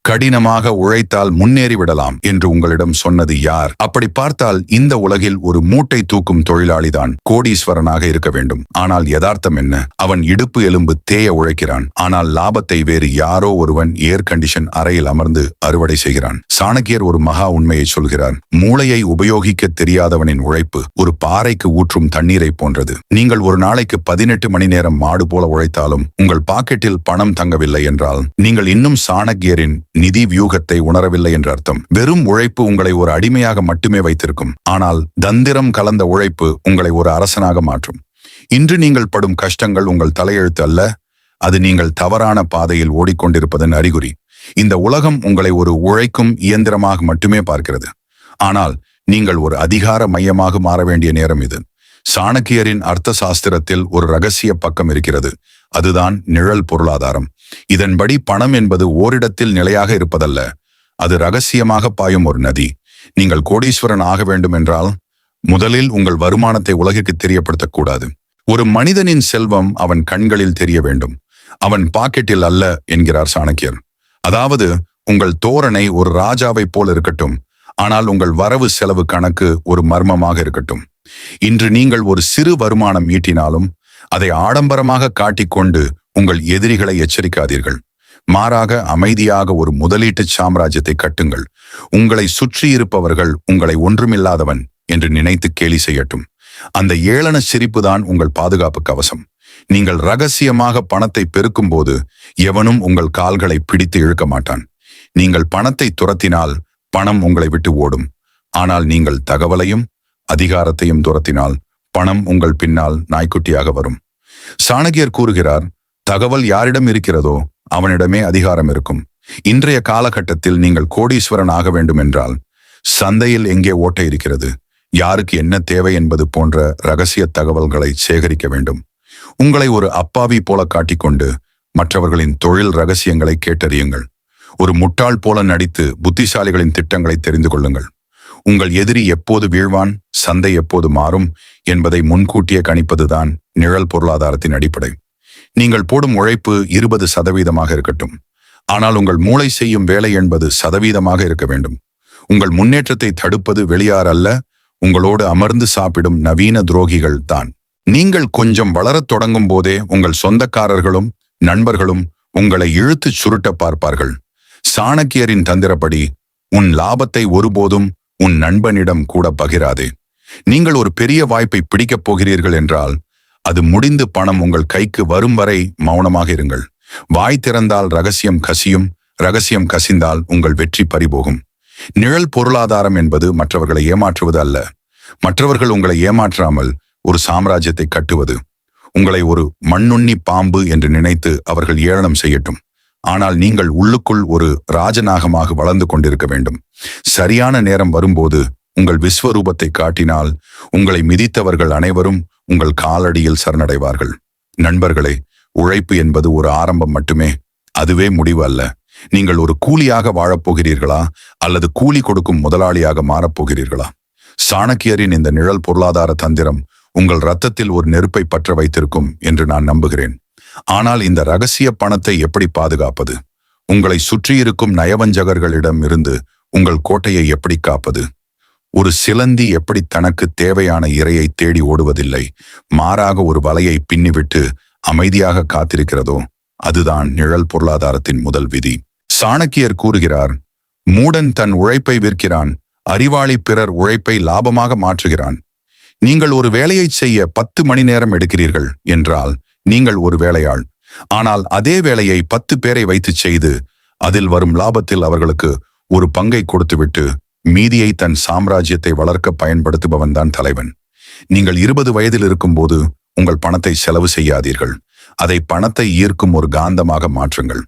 கடினமாக உழைத்தால் முன்னேறி விடலாம் என்று உங்களிடம் சொன்னது யார்? அப்படி பார்த்தால் இந்த உலகில் ஒரு மூட்டை தூக்கும் தொழிலாளிதான் கோடீஸ்வரனாக இருக்க வேண்டும். ஆனால் யதார்த்தம் என்ன? அவன் இடுப்பு எலும்பு தேய உழைக்கிறான். ஆனால் லாபத்தை வேறு யாரோ ஒருவன் ஏர் கண்டிஷன் அறையில் அமர்ந்து அறுவடை செய்கிறான். சாணக்கியர் ஒரு மகா உண்மையை சொல்கிறார். மூளையை உபயோகிக்க தெரியாதவனின் உழைப்பு ஒரு பாறைக்கு ஊற்றும் தண்ணீரை போன்றது. நீங்கள் ஒரு நாளைக்கு 18 மணி நேரம் மாடு போல உழைத்தாலும் உங்கள் பாக்கெட்டில் பணம் தங்கவில்லை என்றால் நீங்கள் இன்னும் சாணக்கியரின் நிதி வியூகத்தை உணரவில்லை என்ற அர்த்தம். வெறும் உழைப்பு உங்களை ஒரு அடிமையாக மட்டுமே வைத்திருக்கும். ஆனால் தந்திரம் கலந்த உழைப்பு உங்களை ஒரு அரசனாக மாற்றும். இன்று நீங்கள் படும் கஷ்டங்கள் உங்கள் தலையெழுத்து அல்ல, அது நீங்கள் தவறான பாதையில் ஓடிக்கொண்டிருப்பதன் அறிகுறி. இந்த உலகம் உங்களை ஒரு உழைக்கும் இயந்திரமாக மட்டுமே பார்க்கிறது. ஆனால் நீங்கள் ஒரு அதிகார மையமாக மாற வேண்டிய நேரம் இது. சாணக்கியரின் அர்த்த சாஸ்திரத்தில் ஒரு ரகசிய பக்கம் இருக்கிறது. அதுதான் நிழல் பொருளாதாரம். இதன்படி பணம் என்பது ஓரிடத்தில் நிலையாக இருப்பதல்ல, அது ரகசியமாக பாயும் ஒரு நதி. நீங்கள் கோடீஸ்வரன் ஆக வேண்டும் என்றால் முதலில் உங்கள் வருமானத்தை உலகிற்கு தெரியப்படுத்தக்கூடாது. ஒரு மனிதனின் செல்வம் அவன் கண்களில் தெரிய வேண்டும், அவன் பாக்கெட்டில் அல்ல என்கிறார் சாணக்கியர். அதாவது உங்கள் தோரணை ஒரு ராஜாவை போல் இருக்கட்டும், ஆனால் உங்கள் வரவு செலவு கணக்கு ஒரு மர்மமாக இருக்கட்டும். இன்று நீங்கள் ஒரு சிறு வருமானம் ஈட்டினாலும் அதை ஆடம்பரமாக காட்டிக்கொண்டு உங்கள் எதிரிகளை எச்சரிக்காதீர்கள். மாறாக அமைதியாக ஒரு முதலீட்டு சாம்ராஜ்யத்தை கட்டுங்கள். உங்களை சுற்றி இருப்பவர்கள் உங்களை ஒன்றுமில்லாதவன் என்று நினைத்து கேலி செய்யட்டும். அந்த ஏளன சிரிப்புதான் உங்கள் பாதுகாப்பு கவசம். நீங்கள் ரகசியமாக பணத்தை பெருக்கும் போது எவனும் உங்கள் கால்களை பிடித்து இழுக்க மாட்டான். நீங்கள் பணத்தை துரத்தினால் பணம் உங்களை விட்டு ஓடும். ஆனால் நீங்கள் தகவலையும் அதிகாரத்தையும் துரத்தினால் பணம் உங்கள் பின்னால் நாய்க்குட்டியாக வரும். சாணக்கியர் கூறுகிறார், தகவல் யாரிடம் இருக்கிறதோ அவனிடமே அதிகாரம் இருக்கும். இன்றைய காலகட்டத்தில் நீங்கள் கோடீஸ்வரன் ஆக வேண்டும் என்றால் சந்தையில் எங்கே ஓட்டை இருக்கிறது, யாருக்கு என்ன தேவை என்பது போன்ற ரகசிய தகவல்களை சேகரிக்க வேண்டும். உங்களை ஒரு அப்பாவி போல காட்டிக்கொண்டு மற்றவர்களின் தொழில் ரகசியங்களை கேட்டறியுங்கள். ஒரு முட்டாள் போல நடித்து புத்திசாலிகளின் திட்டங்களை தெரிந்து கொள்ளுங்கள். உங்கள் எதிரி எப்போது வீழ்வான், சந்தை எப்போது மாறும் என்பதை முன்கூட்டியே கணிப்பதுதான் நிழல் பொருளாதாரத்தின் அடிப்படை. நீங்கள் போடும் உழைப்பு 20% இருக்கட்டும், ஆனால் உங்கள் மூளை செய்யும் வேலை 80% இருக்க வேண்டும். உங்கள் முன்னேற்றத்தை தடுப்பது வெளியார் அல்ல, உங்களோடு அமர்ந்து சாப்பிடும் நவீன துரோகிகள் தான். நீங்கள் கொஞ்சம் வளரத் தொடங்கும் போதே உங்கள் சொந்தக்காரர்களும் நண்பர்களும் உங்களை இழுத்துச் சுருட்ட பார்ப்பார்கள். சாணக்கியரின் தந்திரப்படி உன் லாபத்தை ஒருபோதும் உன் நண்பனிடம் கூட பகிராதே. நீங்கள் ஒரு பெரிய வாய்ப்பை பிடிக்கப் போகிறீர்கள் என்றால் அது முடிந்து பணம் உங்கள் கைக்கு வரும் வரை மௌனமாக இருங்கள். வாய் திறந்தால் ரகசியம் கசியும், ரகசியம் கசிந்தால் உங்கள் வெற்றி பறிபோகும். நிழல் பொருளாதாரம் என்பது மற்றவர்களை ஏமாற்றுவது அல்ல, மற்றவர்கள் உங்களை ஏமாற்றாமல் ஒரு சாம்ராஜ்யத்தை கட்டுவது. உங்களை ஒரு மண்ணுண்ணி பாம்பு என்று நினைத்து அவர்கள் ஏளனம் செய்யட்டும், ஆனால் நீங்கள் உள்ளுக்குள் ஒரு ராஜநாகமாக வளர்ந்து கொண்டிருக்க வேண்டும். சரியான நேரம் வரும்போது உங்கள் விஸ்வரூபத்தை காட்டினால் உங்களை மிதித்தவர்கள் அனைவரும் உங்கள் காலடியில் சரணடைவார்கள். நண்பர்களே, உழைப்பு என்பது ஒரு ஆரம்பம் மட்டுமே, அதுவே முடிவு அல்ல. நீங்கள் ஒரு கூலியாக வாழப்போகிறீர்களா அல்லது கூலி கொடுக்கும் முதலாளியாக மாறப்போகிறீர்களா? சாணக்கியரின் இந்த நிழல் பொருளாதார தந்திரம் உங்கள் இரத்தத்தில் ஒரு நெருப்பை பற்ற வைத்திருக்கும் என்று நான் நம்புகிறேன். ஆனால் இந்த ரகசிய பணத்தை எப்படி பாதுகாப்பது? உங்களை சுற்றியிருக்கும் நயவஞ்சகர்களிடம் இருந்து உங்கள் கோட்டையை எப்படி காப்பது? ஒரு சிலந்தி எப்படி தனக்கு தேவையான இரையை தேடி ஓடுவதில்லை, மாறாக ஒரு வலையை பின்னிவிட்டு அமைதியாக காத்திருக்கிறதோ, அதுதான் நிழல் பொருளாதாரத்தின் முதல் விதி. சாணக்கியர் கூறுகிறார், மூடன் தன் உழைப்பை விற்கிறான், அறிவாளி பிறர் உழைப்பை லாபமாக மாற்றுகிறான். நீங்கள் ஒரு வேலையை செய்ய 10 மணி நேரம் எடுக்கிறீர்கள் என்றால் நீங்கள் ஒரு வேலையாள். ஆனால் அதே வேலையை 10 பேரை வைத்து செய்து அதில் வரும் லாபத்தில் அவர்களுக்கு ஒரு பங்கை கொடுத்துவிட்டு மீதியை தன் சாம்ராஜ்யத்தை வளர்க்க பயன்படுத்துபவன் தான் தலைவன். நீங்கள் 20 வயதில் இருக்கும்போது உங்கள் பணத்தை செலவு செய்யாதீர்கள், அதை பணத்தை ஈர்க்கும் ஒரு காந்தமாக மாற்றுங்கள்.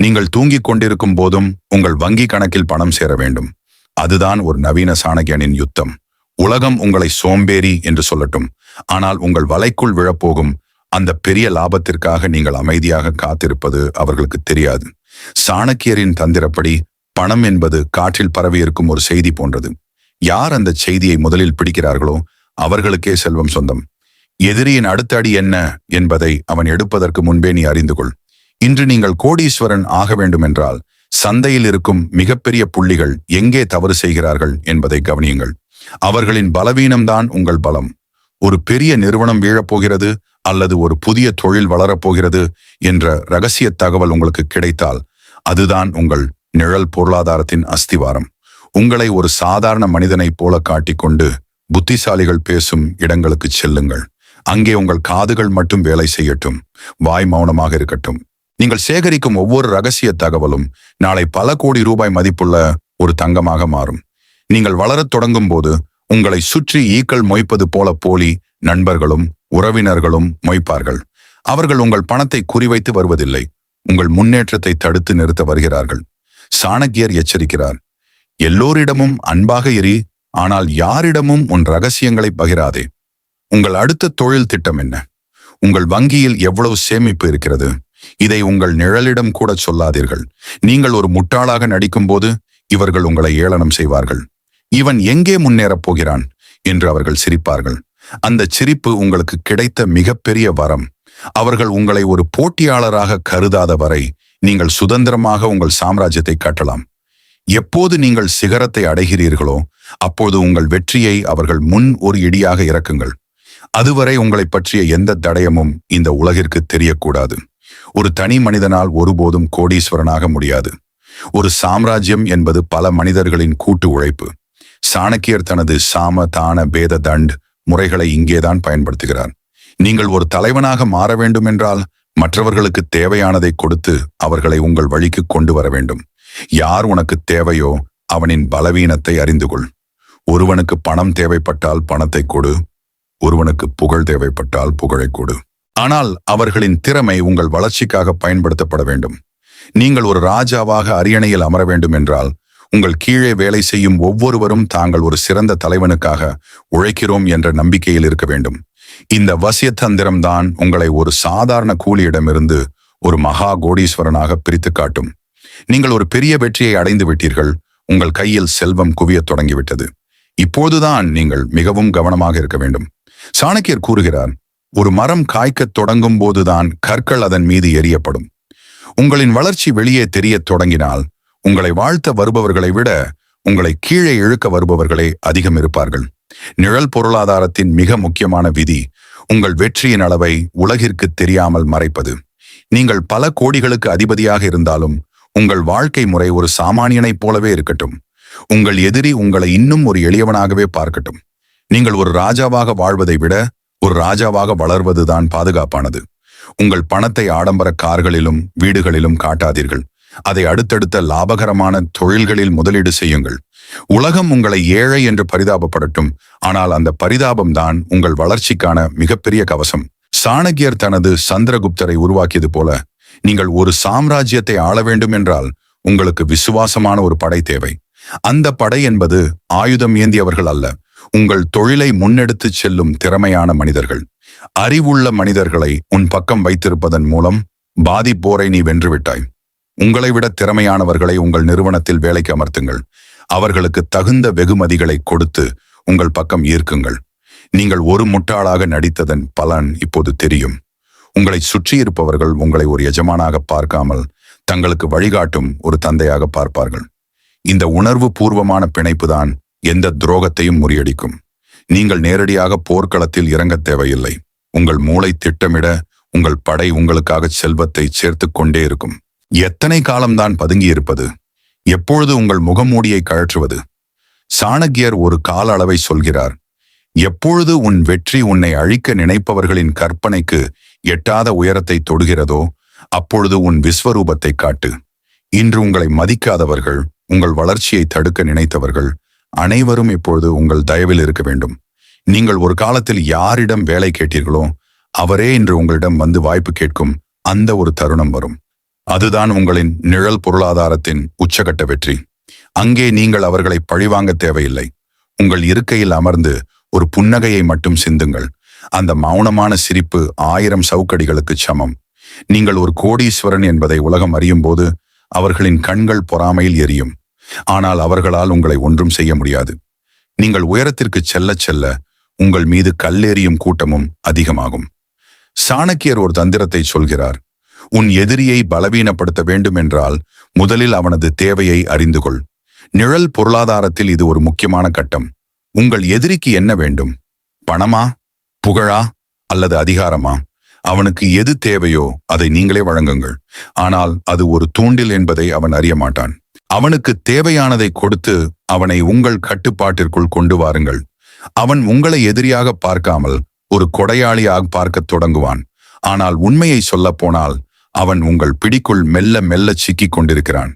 நீங்கள் தூங்கிக் கொண்டிருக்கும் போதும் உங்கள் வங்கி கணக்கில் பணம் சேர வேண்டும். அதுதான் ஒரு நவீன சாணக்கியனின் யுத்தம். உலகம் உங்களை சோம்பேறி என்று சொல்லட்டும், ஆனால் உங்கள் வலைக்குள் விழப்போகும் அந்த பெரிய லாபத்திற்காக நீங்கள் அமைதியாக காத்திருப்பது அவர்களுக்கு தெரியாது. சாணக்கியரின் தந்திரப்படி பணம் என்பது காற்றில் பரவி இருக்கும் ஒரு செய்தி போன்றது. யார் அந்த செய்தியை முதலில் பிடிக்கிறார்களோ அவர்களுக்கே செல்வம் சொந்தம். எதிரியின் அடுத்த அடி என்ன என்பதை அவன் எடுப்பதற்கு முன்பே நீ அறிந்து கொள். இன்று நீங்கள் கோடீஸ்வரன் ஆக வேண்டும் என்றால் சந்தையில் இருக்கும் மிகப்பெரிய புள்ளிகள் எங்கே தவறு செய்கிறார்கள் என்பதை கவனியுங்கள். அவர்களின் பலவீனம்தான் உங்கள் பலம். ஒரு பெரிய நிறுவனம் வீழப்போகிறது அல்லது ஒரு புதிய தொழில் வளரப்போகிறது என்ற ரகசிய தகவல் உங்களுக்கு கிடைத்தால் அதுதான் உங்கள் நிழல் பொருளாதாரத்தின் அஸ்திவாரம். உங்களை ஒரு சாதாரண மனிதனைப் போல காட்டிக்கொண்டு புத்திசாலிகள் பேசும் இடங்களுக்கு செல்லுங்கள். அங்கே உங்கள் காதுகள் மட்டும் வேலை செய்யட்டும், வாய் மௌனமாக இருக்கட்டும். நீங்கள் சேகரிக்கும் ஒவ்வொரு ரகசிய தகவலும் நாளை பல கோடி ரூபாய் மதிப்புள்ள ஒரு தங்கமாக மாறும். நீங்கள் வளரத் தொடங்கும் போது உங்களை சுற்றி ஈக்கள் மொய்ப்பது போல போலி நண்பர்களும் உறவினர்களும் மொய்ப்பார்கள். அவர்கள் உங்கள் பணத்தை குறிவைத்து வருவதில்லை, உங்கள் முன்னேற்றத்தை தடுத்து நிறுத்த வருகிறார்கள். சாணக்கியர் எச்சரிக்கிறார், எல்லோரிடமும் அன்பாக இரு, ஆனால் யாரிடமும் உன் ரகசியங்களை பகிராதே. உங்கள் அடுத்த தொழில் திட்டம் என்ன? உங்கள் வங்கியில் எவ்வளவு சேமிப்பு இருக்கிறது? இதை உங்கள் நிழலிடம் கூட சொல்லாதீர்கள். நீங்கள் ஒரு முட்டாளாக நடிக்கும் போது இவர்கள் உங்களை ஏளனம் செய்வார்கள். இவன் எங்கே முன்னேறப் போகிறான் என்று அவர்கள் சிரிப்பார்கள். அந்த சிரிப்பு உங்களுக்கு கிடைத்த மிகப்பெரிய வரம். அவர்கள் உங்களை ஒரு போட்டியாளராக கருதாத வரை நீங்கள் சுதந்திரமாக உங்கள் சாம்ராஜ்யத்தை கட்டலாம். எப்போது நீங்கள் சிகரத்தை அடைகிறீர்களோ அப்போது உங்கள் வெற்றியை அவர்கள் முன் ஒரு இடியாக இறக்குங்கள். அதுவரை உங்களை பற்றிய எந்த தடயமும் இந்த உலகிற்கு தெரியக்கூடாது. ஒரு தனி மனிதனால் ஒருபோதும் கோடீஸ்வரனாக முடியாது. ஒரு சாம்ராஜ்யம் என்பது பல மனிதர்களின் கூட்டு உழைப்பு. சாணக்கியர் தனது சாம தான பேத தண்ட் முறைகளை இங்கேதான் பயன்படுத்துகிறார். நீங்கள் ஒரு தலைவனாக மாற வேண்டும் என்றால் மற்றவர்களுக்கு தேவையானதை கொடுத்து அவர்களை உங்கள் வழிக்கு கொண்டு வர வேண்டும். யார் உனக்கு தேவையோ அவனின் பலவீனத்தை அறிந்து கொள். ஒருவனுக்கு பணம் தேவைப்பட்டால் பணத்தை கொடு, ஒருவனுக்கு புகழ் தேவைப்பட்டால் புகழை கொடு. ஆனால் அவர்களின் திறமை உங்கள் வளர்ச்சிக்காக பயன்படுத்தப்பட வேண்டும். நீங்கள் ஒரு ராஜாவாக அரியணையில் அமர வேண்டும் என்றால் உங்கள் கீழே வேலை செய்யும் ஒவ்வொருவரும் தாங்கள் ஒரு சிறந்த தலைவனுக்காக உழைக்கிறோம் என்ற நம்பிக்கையில் இருக்க வேண்டும். இந்த வசிய தந்திரம்தான் உங்களை ஒரு சாதாரண கூலியிடமிருந்து ஒரு மகா கோடீஸ்வரனாக பிரித்து காட்டும். நீங்கள் ஒரு பெரிய வெற்றியை அடைந்து விட்டீர்கள். உங்கள் கையில் செல்வம் குவியத் தொடங்கிவிட்டது. இப்போதுதான் நீங்கள் மிகவும் கவனமாக இருக்க வேண்டும். சாணக்கியர் கூறுகிறார், ஒரு மரம் காய்க்கத் தொடங்கும் போதுதான் கற்கள் அதன் மீது எரியப்படும். உங்களின் வளர்ச்சி வெளியே தெரியத் தொடங்கினால் உங்களை வாழ்த்த வருபவர்களை விட உங்களை கீழே இழுக்க வருபவர்களே அதிகம் இருப்பார்கள். நிழல் பொருளாதாரத்தின் மிக முக்கியமான விதி உங்கள் வெற்றியின் அளவை உலகிற்கு தெரியாமல் மறைப்பது. நீங்கள் பல கோடிகளுக்கு அதிபதியாக இருந்தாலும் உங்கள் வாழ்க்கை முறை ஒரு சாமானியனைப் போலவே இருக்கட்டும். உங்கள் எதிரி உங்களை இன்னும் ஒரு எளியவனாகவே பார்க்கட்டும். நீங்கள் ஒரு ராஜாவாக வாழ்வதை விட ஒரு ராஜாவாக வளர்வதுதான் பாதுகாப்பானது. உங்கள் பணத்தை ஆடம்பர கார்களிலும் வீடுகளிலும் காட்டாதீர்கள். அதை அடுத்தடுத்த லாபகரமான தொழில்களில் முதலீடு செய்யுங்கள். உலகம் உங்களை ஏழை என்று பரிதாபப்படட்டும், ஆனால் அந்த பரிதாபம்தான் உங்கள் வளர்ச்சிக்கான மிகப்பெரிய கவசம். சாணக்கியர் தனது சந்திரகுப்தரை உருவாக்கியது போல நீங்கள் ஒரு சாம்ராஜ்யத்தை ஆள வேண்டும் என்றால் உங்களுக்கு விசுவாசமான ஒரு படை தேவை. அந்த படை என்பது ஆயுதம் ஏந்தியவர்கள் அல்ல, உங்கள் தொழிலை முன்னெடுத்துச் செல்லும் திறமையான மனிதர்கள். அறிவுள்ள மனிதர்களை உன் பக்கம் வைத்திருப்பதன் மூலம் பாதிப்போரை நீ வென்றுவிட்டாய். உங்களை விட திறமையானவர்களை உங்கள் நிறுவனத்தில் வேலைக்கு அமர்த்துங்கள். அவர்களுக்கு தகுந்த வெகுமதிகளை கொடுத்து உங்கள் பக்கம் ஈர்க்குங்கள். நீங்கள் ஒரு முட்டாளாக நடித்ததன் பலன் இப்போது தெரியும். உங்களை சுற்றியிருப்பவர்கள் உங்களை ஒரு எஜமானாக பார்க்காமல் தங்களுக்கு வழிகாட்டும் ஒரு தந்தையாக பார்ப்பார்கள். இந்த உணர்வு பூர்வமான பிணைப்புதான் எந்த துரோகத்தையும் முறியடிக்கும். நீங்கள் நேரடியாக போர்க்களத்தில் இறங்க தேவையில்லை. உங்கள் மூளை திட்டமிட உங்கள் படை உங்களுக்காக செல்வத்தை சேர்த்து கொண்டே இருக்கும். எத்தனை காலம்தான் பதுங்கியிருப்பது? எப்பொழுது உங்கள் முகமூடியை கழற்றுவது? சாணக்கியர் ஒரு கால அளவை சொல்கிறார். எப்பொழுது உன் வெற்றி உன்னை அழிக்க நினைப்பவர்களின் கற்பனைக்கு எட்டாத உயரத்தை தொடுகிறதோ அப்பொழுது உன் விஸ்வரூபத்தை காட்டு. இன்று உங்களை மதிக்காதவர்கள், உங்கள் வளர்ச்சியை தடுக்க நினைத்தவர்கள் அனைவரும் இப்பொழுது உங்கள் தயவில் இருக்க வேண்டும். நீங்கள் ஒரு காலத்தில் யாரிடம் வேலை கேட்டீர்களோ அவரே இன்று உங்களிடம் வந்து வாய்ப்பு கேட்கும் அந்த ஒரு தருணம் வரும். அதுதான் உங்களின் நிழல் பொருளாதாரத்தின் உச்சகட்ட வெற்றி. அங்கே நீங்கள் அவர்களை பழிவாங்க தேவையில்லை. உங்கள் இருக்கையில் அமர்ந்து ஒரு புன்னகையை மட்டும் சிந்துங்கள். அந்த மௌனமான சிரிப்பு 1000 சவுக்கடிகளுக்கு சமம். நீங்கள் ஒரு கோடீஸ்வரன் என்பதை உலகம் அறியும் போது அவர்களின் கண்கள் பொறாமையில் எரியும். ஆனால் அவர்களால் உங்களை ஒன்றும் செய்ய முடியாது. நீங்கள் உயரத்திற்கு செல்ல செல்ல உங்கள் மீது கல்லெறியும் கூட்டமும் அதிகமாகும். சாணக்கியர் ஒரு தந்திரத்தை சொல்கிறார். உன் எதிரியை பலவீனப்படுத்த வேண்டும் என்றால் முதலில் அவனது தேவையை அறிந்து கொள். நிழல் பொருளாதாரத்தில் இது ஒரு முக்கியமான கட்டம். உங்கள் எதிரிக்கு என்ன வேண்டும்? பணமா, புகழா அல்லது அதிகாரமா? அவனுக்கு எது தேவையோ அதை நீங்களே வழங்குங்கள். ஆனால் அது ஒரு தூண்டில் என்பதை அவன் அறிய மாட்டான். அவனுக்கு தேவையானதை கொடுத்து அவனை உங்கள் கட்டுப்பாட்டிற்குள் கொண்டு வாருங்கள். அவன் உங்களை எதிரியாக பார்க்காமல் ஒரு கொடையாளியாக பார்க்கத் தொடங்குவான். ஆனால் உண்மையை சொல்லப் போனால் அவன் உங்கள் பிடிக்குள் மெல்ல மெல்ல சிக்கிக் கொண்டிருக்கிறான்.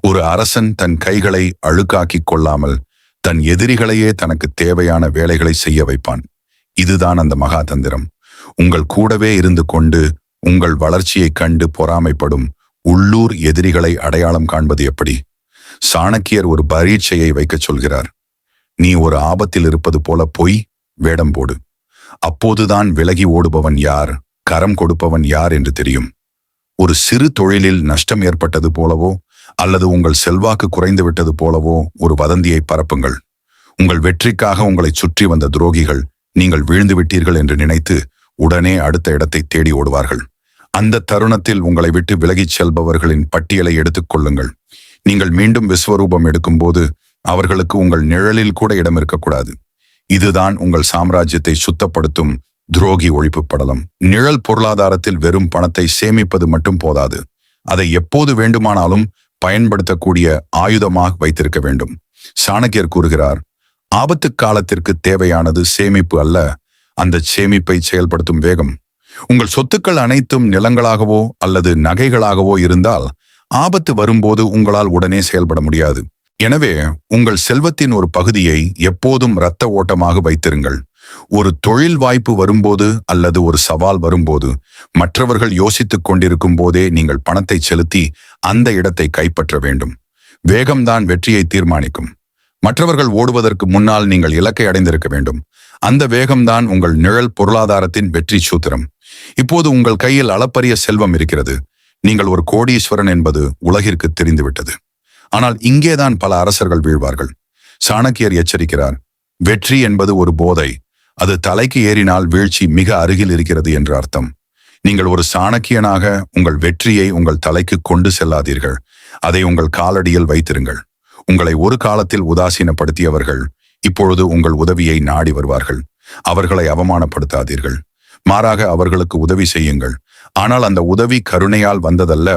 ஒரு அரசன் தன் கைகளை அழுக்காக்கிக் கொள்ளாமல் தன் எதிரிகளையே தனக்கு தேவையான வேலைகளை செய்ய வைப்பான். இதுதான் அந்த மகாதந்திரம். உங்கள் கூடவே இருந்து கொண்டு உங்கள் வளர்ச்சியைக் கண்டு பொறாமைப்படும் உள்ளூர் எதிரிகளை அடையாளம் காண்பது எப்படி? சாணக்கியர் ஒரு பரீட்சையை வைக்கச் சொல்கிறார். நீ ஒரு ஆபத்தில் இருப்பது போல பொய் வேடம் போடு. அப்போதுதான் விலகி ஓடுபவன் யார், கரம் கொடுப்பவன் யார் என்று தெரியும். ஒரு சிறு தொழிலில் நஷ்டம் ஏற்பட்டது போலவோ அல்லது உங்கள் செல்வாக்கு குறைந்து விட்டது போலவோ ஒரு வதந்தியை பரப்புங்கள். உங்கள் வெற்றிக்காக உங்களை சுற்றி வந்த துரோகிகள் நீங்கள் வீழ்ந்து விட்டீர்கள் என்று நினைத்து உடனே அடுத்த இடத்தை தேடி ஓடுவார்கள். அந்த தருணத்தில் உங்களை விட்டு விலகிச் செல்பவர்களின் பட்டியலை எடுத்துக் கொள்ளுங்கள். நீங்கள் மீண்டும் விஸ்வரூபம் எடுக்கும்போது அவர்களுக்கு உங்கள் நிழலில் கூட இடம் இருக்கக்கூடாது. இதுதான் உங்கள் சாம்ராஜ்யத்தை சுத்தப்படுத்தும் துரோகி ஒழிப்பு படலம். நிழல் பொருளாதாரத்தில் வெறும் பணத்தை சேமிப்பது மட்டும் போதாது. அதை எப்போது வேண்டுமானாலும் பயன்படுத்தக்கூடிய ஆயுதமாக வைத்திருக்க வேண்டும். சாணக்கியர் கூறுகிறார், ஆபத்து காலத்திற்கு தேவையானது சேமிப்பு அல்ல, அந்த சேமிப்பை செயல்படுத்தும் வேகம். உங்கள் சொத்துக்கள் அனைத்தும் நிலங்களாகவோ அல்லது நகைகளாகவோ இருந்தால் ஆபத்து வரும்போது உங்களால் உடனே செயல்பட முடியாது. எனவே உங்கள் செல்வத்தின் ஒரு பகுதியை எப்போதும் இரத்த ஓட்டமாக வைத்திருங்கள். ஒரு தொழில் வாய்ப்பு வரும்போது அல்லது ஒரு சவால் வரும்போது மற்றவர்கள் யோசித்துக் கொண்டிருக்கும் போதே நீங்கள் பணத்தை செலுத்தி அந்த இடத்தை கைப்பற்ற வேண்டும். வேகம்தான் வெற்றியை தீர்மானிக்கும். மற்றவர்கள் ஓடுவதற்கு முன்னால் நீங்கள் இலக்கை அடைந்திருக்க வேண்டும். அந்த வேகம்தான் உங்கள் நிழல் பொருளாதாரத்தின் வெற்றி சூத்திரம். இப்போது உங்கள் கையில் அளப்பரிய செல்வம் இருக்கிறது. நீங்கள் ஒரு கோடீஸ்வரன் என்பது உலகிற்கு தெரிந்துவிட்டது. ஆனால் இங்கேதான் பல அரசர்கள் வீழ்வார்கள். சாணக்கியர் எச்சரிக்கிறார், வெற்றி என்பது ஒரு போதை. அது தலைக்கு ஏறினால் வீழ்ச்சி மிக அருகில் இருக்கிறது என்று அர்த்தம். நீங்கள் ஒரு சாணக்கியனாக உங்கள் வெற்றியை உங்கள் தலைக்கு கொண்டு செல்லாதீர்கள். அதை உங்கள் காலடியில் வைத்திருங்கள். உங்களை ஒரு காலத்தில் உதாசீனப்படுத்தியவர்கள் இப்பொழுது உங்கள் உதவியை நாடி வருவார்கள். அவர்களை அவமானப்படுத்தாதீர்கள். மாறாக அவர்களுக்கு உதவி செய்யுங்கள். ஆனால் அந்த உதவி கருணையால் வந்ததல்ல,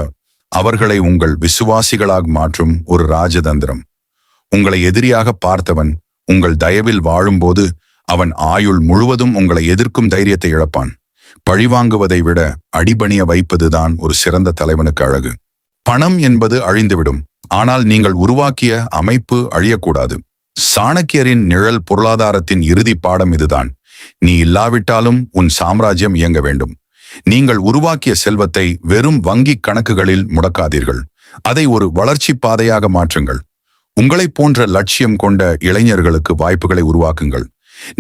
அவர்களை உங்கள் விசுவாசிகளாக மாற்றும் ஒரு ராஜதந்திரம். உங்களை எதிரியாக பார்த்தவன் உங்கள் தயவில் வாழும்போது அவன் ஆயுள் முழுவதும் உங்களை எதிர்க்கும் தைரியத்தை இழப்பான். பழிவாங்குவதை விட அடிபணிய வைப்பதுதான் ஒரு சிறந்த தலைவனுக்கு அழகு. பணம் என்பது அழிந்துவிடும், ஆனால் நீங்கள் உருவாக்கிய அமைப்பு அழியக்கூடாது. சாணக்கியரின் நிழல் பொருளாதாரத்தின் இறுதி பாடம் இதுதான். நீ இல்லாவிட்டாலும் உன் சாம்ராஜ்யம் இயங்க வேண்டும். நீங்கள் உருவாக்கிய செல்வத்தை வெறும் வங்கி கணக்குகளில் முடக்காதீர்கள். அதை ஒரு வளர்ச்சி பாதையாக மாற்றுங்கள். உங்களைப் போன்ற லட்சியம் கொண்ட இளைஞர்களுக்கு வாய்ப்புகளை உருவாக்குங்கள்.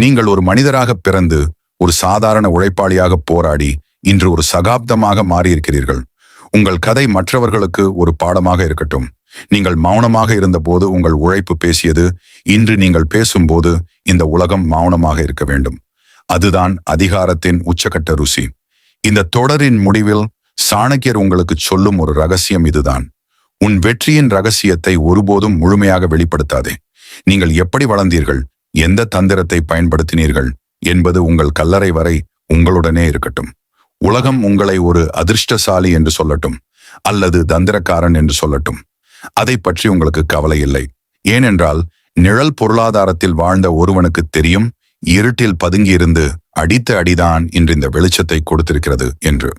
நீங்கள் ஒரு மனிதராக பிறந்து ஒரு சாதாரண உழைப்பாளியாக போராடி இன்று ஒரு சகாப்தமாக மாறியிருக்கிறீர்கள். உங்கள் கதை மற்றவர்களுக்கு ஒரு பாடமாக இருக்கட்டும். நீங்கள் மௌனமாக இருந்தபோது உங்கள் உழைப்பு பேசியது. இன்று நீங்கள் பேசும்போது இந்த உலகம் மௌனமாக இருக்க வேண்டும். அதுதான் அதிகாரத்தின் உச்சகட்ட ருசி. இந்த தொடரின் முடிவில் சாணக்கியர் உங்களுக்கு சொல்லும் ஒரு ரகசியம் இதுதான். உன் வெற்றியின் ரகசியத்தை ஒருபோதும் முழுமையாக வெளிப்படுத்தாதே. நீங்கள் எப்படி வளர்ந்தீர்கள், எந்த தந்திரத்தை பயன்படுத்தினீர்கள் என்பது உங்கள் கல்லறை வரை உங்களுடனே இருக்கட்டும். உலகம் உங்களை ஒரு அதிர்ஷ்டசாலி என்று சொல்லட்டும் அல்லது தந்திரக்காரன் என்று சொல்லட்டும், அதை பற்றி உங்களுக்கு கவலை இல்லை. ஏனென்றால் நிழல் பொருளாதாரத்தில் வாழ்ந்த ஒருவனுக்கு தெரியும், இருட்டில் பதுங்கியிருந்து அடித்த அடிதான் இன்று இந்த வெளிச்சத்தை கொடுத்திருக்கிறது என்று.